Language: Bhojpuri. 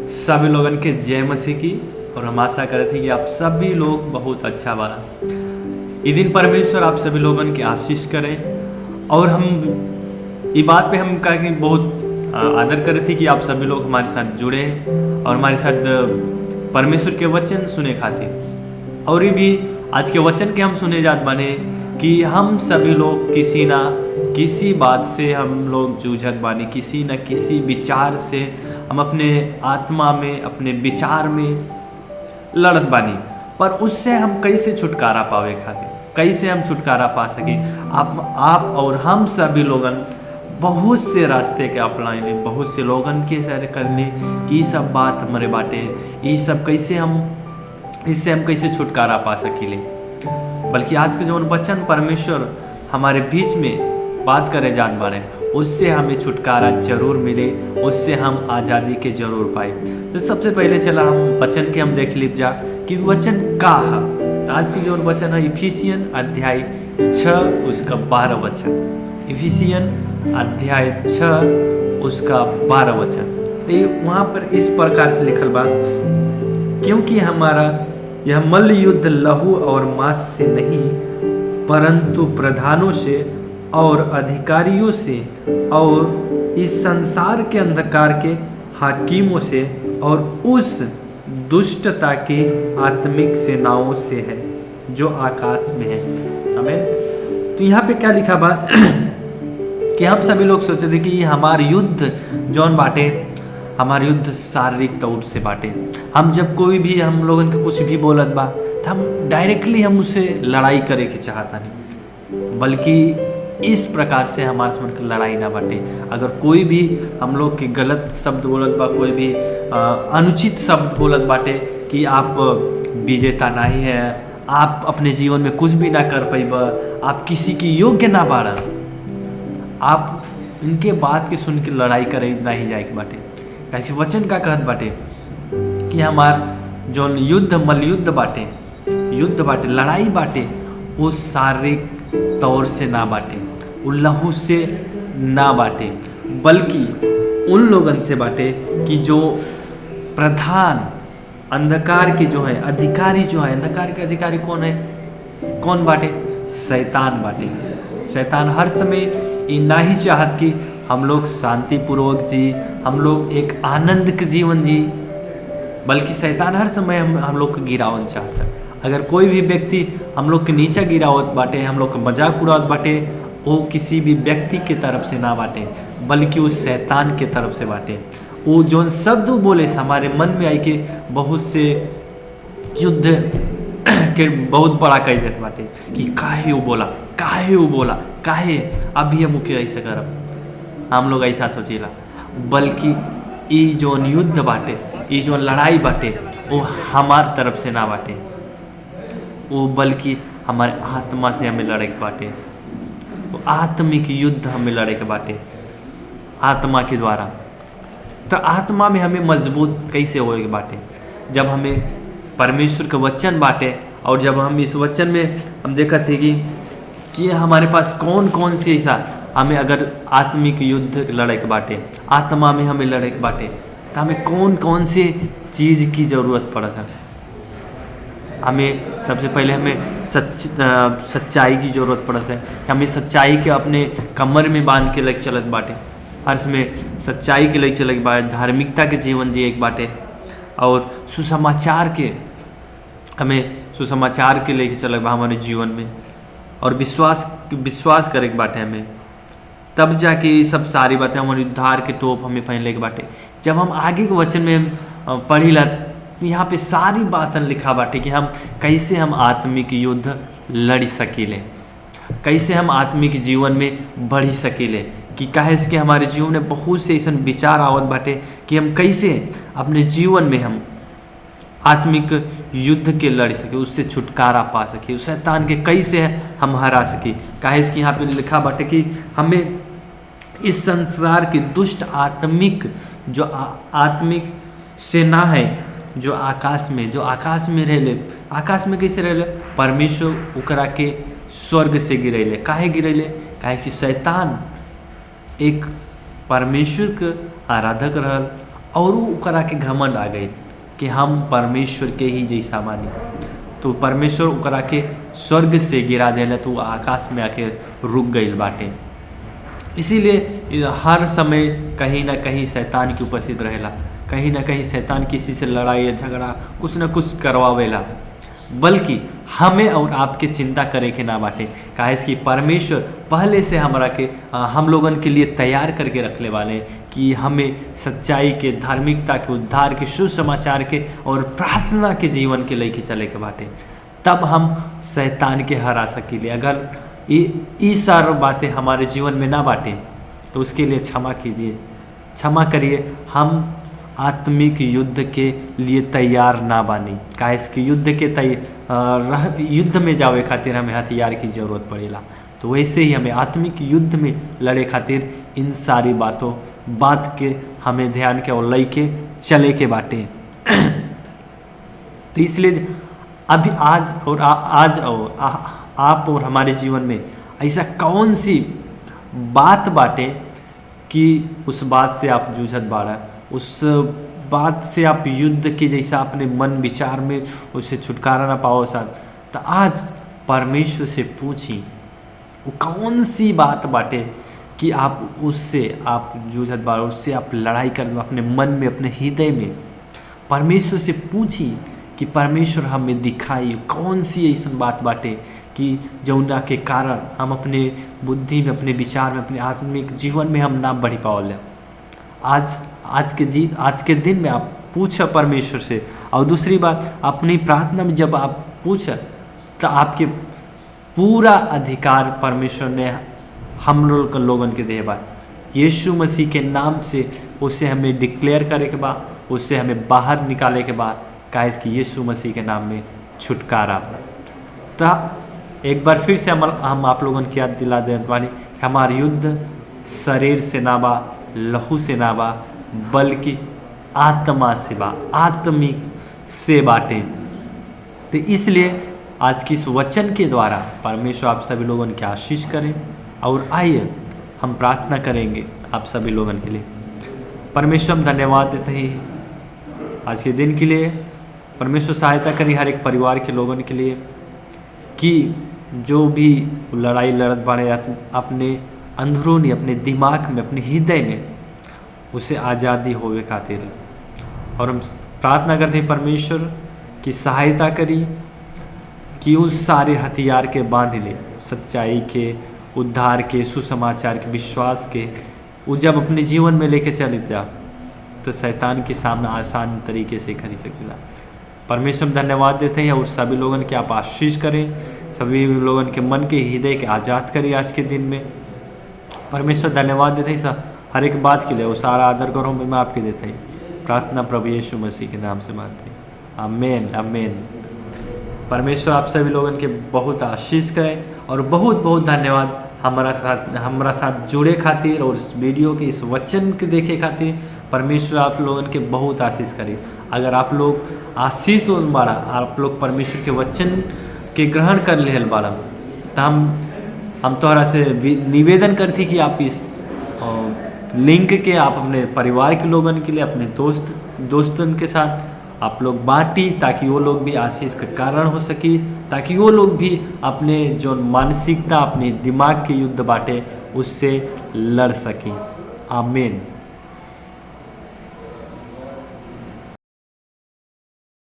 सभी लोगन के जय मसीह की। और हम आशा करे थे कि आप सभी लोग बहुत अच्छा बाला। ये दिन परमेश्वर आप सभी लोगन के आशीष करें। और हम ये बात पे हम कहा कि बहुत आदर करे थे कि आप सभी लोग हमारे साथ जुड़े और हमारे साथ परमेश्वर के वचन सुने खातिर। और ये भी आज के वचन के हम सुने जात बने कि हम सभी लोग किसी ना किसी बात से हम लोग जूझत बानी, किसी न किसी विचार से हम अपने आत्मा में, अपने विचार में लड़त बानी। पर उससे हम कैसे छुटकारा पावे खातिर, कैसे हम छुटकारा पा सके। आप और हम सभी लोगन बहुत से रास्ते के अपनाने, बहुत से लोगन के सर करने की सब बात हमारे बाटे, ये सब कैसे हम इससे हम कैसे छुटकारा पा सकीले। बल्कि आज के जो वचन परमेश्वर हमारे बीच में बात करे जान बारे, उससे हमें छुटकारा जरूर मिले, उससे हम आज़ादी के जरूर पाए। तो सबसे पहले चला हम वचन के हम देख लीप जा कि वचन का है। तो आज की जो वचन है इफिसियन अध्याय 6 उसका 12 वचन। इफिसियन अध्याय 6 उसका 12 वचन। तो वहाँ पर इस प्रकार से लिखल बा, क्योंकि हमारा यह मल्ल युद्ध लहू और मांस से नहीं परंतु प्रधानों से और अधिकारियों से और इस संसार के अंधकार के हाकिमों से और उस दुष्टता की आत्मिक सेनाओं से है जो आकाश में है। आमीन। तो यहाँ पे क्या लिखा बा कि हम सभी लोग सोचते थे कि हमार युद्ध जौन बाटे, हमारे युद्ध शारीरिक तौर से बाटे। हम जब कोई भी हम लोगन के कुछ भी बोलत बा तो हम डायरेक्टली हम उससे लड़ाई करे के चाहता नहीं, बल्कि इस प्रकार से हमारे समझ के लड़ाई ना बाटे। अगर कोई भी हम लोग के गलत शब्द बोलत बा, कोई भी अनुचित शब्द बोलत बाटे कि आप विजेता नहीं है, आप अपने जीवन में कुछ भी ना कर पाइबा, आप किसी की योग्य ना बाड़ा, आप इनके बात के सुन के लड़ाई करे नहीं जाए के बाटे। क्योंकि वचन का कहत बाटे कि हमार जो युद्ध मल्लयुद्ध बाटे, युद्ध बाटे, लड़ाई बाटे, वो शारीरिक तौर से ना बाटे, वो लहू से ना बाटे, बल्कि उन लोगन से बाटे कि जो प्रधान अंधकार के जो है अधिकारी, जो है अंधकार के अधिकारी कौन है, कौन बाटे? शैतान बाटे। शैतान हर समय ये ना ही चाहत कि हम लोग शांतिपूर्वक जी, हम लोग एक आनंद के जीवन जी, बल्कि शैतान हर समय हम लोग को गिरावन चाहता है। अगर कोई भी व्यक्ति हम लोग के नीचे गिरावत बाटे, हम लोग का मजाक उड़ावत बाटे, वो किसी भी व्यक्ति के तरफ से ना बाटे, बल्कि उस शैतान के तरफ से बाटे। वो जो शब्द बोले हमारे मन में आई के बहुत से युद्ध के बहुत बड़ा कह देते बाटे कि काहे वो बोला, काहे वो बोला, काहे अभी हम के ऐसा करब, हम लोग ऐसा सोचेला। बल्कि ये जो युद्ध बाटे, ये जो लड़ाई बाटे, वो हमार तरफ से ना बाटे, वो बल्कि हमारे आत्मा से हमें लड़े के बाटे। वो आत्मिक युद्ध हमें लड़े के बाटे आत्मा के द्वारा। तो आत्मा में हमें मजबूत कैसे होए के बाटे? जब हमें परमेश्वर का वचन बाटे, और जब हम इस वचन में हम देखा थे कि हमारे पास कौन कौन सी ऐसा हमें अगर आत्मिक युद्ध लड़े के बाटे, आत्मा में हमें लड़े के बाटे, तो हमें कौन कौन सी चीज़ की ज़रूरत पड़ा था। हमें सबसे पहले हमें सच्चाई की ज़रूरत पड़त है। हमें सच्चाई के अपने कमर में बांध के लेके चलत बाटे, हर समय सच्चाई के लेके चलत बाटे, धार्मिकता के जीवन जी एक बाटे, और सुसमाचार के हमें सुसमाचार के लेके चलत बा हमारे जीवन में, और विश्वास करे के बाटे हमें, तब जाके ये सब सारी बातें हमारे उद्धार के टोप हमें पहले के बाटे। जब हम आगे के वचन में पढ़ी ला, यहाँ पे सारी बातें लिखा बाटे कि हम कैसे हम आत्मिक युद्ध लड़ सकीले, कैसे हम आत्मिक जीवन में बढ़ी सकीले, कि काहे से हमारे जीवन में बहुत से ऐसा विचार आवत बाटे कि हम कैसे अपने जीवन में हम आत्मिक युद्ध के लड़ सके, उससे छुटकारा पा सके, उस शैतान के कैसे हम हरा सके। काहे से यहाँ पे लिखा बाटे कि हमें इस संसार की दुष्ट आत्मिक जो आत्मिक सेना है जो आकाश में रहले, आकाश में कैसे रहले? परमेश्वर उकरा के स्वर्ग से गिरैले। काहे गिरैले? काहे कि शैतान एक परमेश्वर के आराधक रहल और ओकरा के घमंड आ गई कि हम परमेश्वर के ही जैसा मानी। तो परमेश्वर ओकरा के स्वर्ग से गिरा देला, तो आकाश में आके रुक गई बाटे। इसीलिए हर समय कहीं ना कहीं शैतान की उपस्थित रहेला, कहीं ना कहीं शैतान किसी से लड़ाई झगड़ा कुछ ना कुछ करवावेला। बल्कि हमें और आपके चिंता करे के ना बाटे, काहे कि परमेश्वर पहले से हमरा के हम लोगन के लिए तैयार करके रखले वाले कि हमें सच्चाई के, धार्मिकता के, उद्धार के, सुसमाचार के और प्रार्थना के जीवन के लेके चले के बाटे। तब हम शैतान के हरा सकीले। अगर ये सारी बातें हमारे जीवन में ना बाटे तो उसके लिए क्षमा कीजिए, क्षमा करिए। हम आत्मिक युद्ध के लिए तैयार ना बानी, काहे कि युद्ध में जावे खातिर हमें हथियार की ज़रूरत पड़ेला। तो वैसे ही हमें आत्मिक युद्ध में लड़े खातिर इन सारी बात के हमें ध्यान के और लेके चले के बाटे। तो इसलिए अभी आज आप और हमारे जीवन में ऐसा कौन सी बात बाटे कि उस बात से आप जूझत बाड़ा, उस बात से आप युद्ध के जैसा अपने मन विचार में उससे छुटकारा ना पाओ साथ, तो आज परमेश्वर से पूछी वो कौन सी बात बाटे कि आप उससे आप जूझत बाड़ा, उससे आप लड़ाई कर दो अपने मन में, अपने हृदय में। परमेश्वर से पूछी कि परमेश्वर हमें दिखाई कौन सी ऐसी बात बाटे कि जौना के कारण हम अपने बुद्धि में, अपने विचार में, अपने आत्मिक जीवन में हम ना बढ़ पाओल। आज के दिन में आप पूछ परमेश्वर से। और दूसरी बात, अपनी प्रार्थना में जब आप पूछ तो आपके पूरा अधिकार परमेश्वर ने हम लोगन के दे बा। यीशु मसीह के नाम से उसे हमें डिक्लेयर करे के बाद, उससे हमें बाहर निकाले के बाद, काहे कि यीशु मसीह के नाम में छुटकारा। तो एक बार फिर से हम आप लोगों की याद दिला दें वाली, हमारा युद्ध शरीर से ना बा, लहू से ना बा, बल्कि आत्मा से बा, आत्मिक से बाटे। तो इसलिए आज की इस वचन के द्वारा परमेश्वर आप सभी लोगों की आशीष करें। और आइए हम प्रार्थना करेंगे आप सभी लोगों के लिए। परमेश्वर हम धन्यवाद देते हैं आज के दिन के लिए। परमेश्वर सहायता करें हर एक परिवार के लोगों के लिए कि जो भी लड़ाई लड़त बाड़े अपने अंदरूनी, अपने दिमाग में, अपने हृदय में, उसे आज़ादी होवे खातिर। और हम प्रार्थना करते हैं परमेश्वर की सहायता करी कि उस सारे हथियार के बांध ले, सच्चाई के, उद्धार के, सुसमाचार के, विश्वास के, वो जब अपने जीवन में लेके चले जा तो शैतान के सामने आसान तरीके से खड़ी सकेला। परमेश्वर धन्यवाद देते हैं और सभी लोगों के आप आशीष करें, सभी लोगों के मन के, हृदय के आज़ाद करिए आज के दिन में। परमेश्वर धन्यवाद देते हैं सब हर एक बात के लिए, वो सारा आदर करो मैं आपके देते हैं। प्रार्थना प्रभु यीशु मसीह के नाम से मानते हैं, आमीन आमीन। परमेश्वर आप सभी लोगों के बहुत आशीष करें और बहुत बहुत धन्यवाद हमारा साथ जुड़े खातिर और इस वीडियो के, इस वचन के देखे खातिर। परमेश्वर आप लोगों के बहुत आशीष करें। अगर आप लोग आशीष बाड़ा, आप लोग परमेश्वर के वचन के ग्रहण कर ले बाड़ा, तो हम तोहरा से निवेदन करती कि आप इस लिंक के आप अपने परिवार के लोगों के लिए, अपने दोस्तों के साथ आप लोग बांटी, ताकि वो लोग भी आशीष का कारण हो सके, ताकि वो लोग भी अपने जो मानसिकता, अपने दिमाग के युद्ध बाटे उससे लड़ सकें। आमीन।